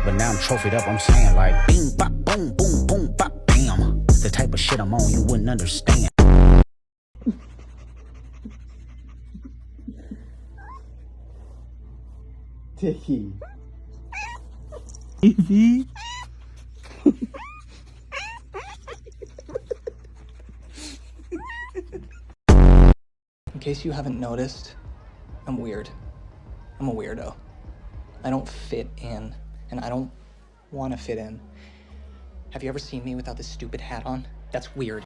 But now I'm trophied up, I'm saying like bing, bop, boom, boom, boom, bop, bam. The type of shit I'm on, you wouldn't understand. Dickie. Evie. In case you haven't noticed, I'm weird. I'm a weirdo. I don't fit in, and I don't want to fit in. Have you ever seen me without this stupid hat on? That's weird.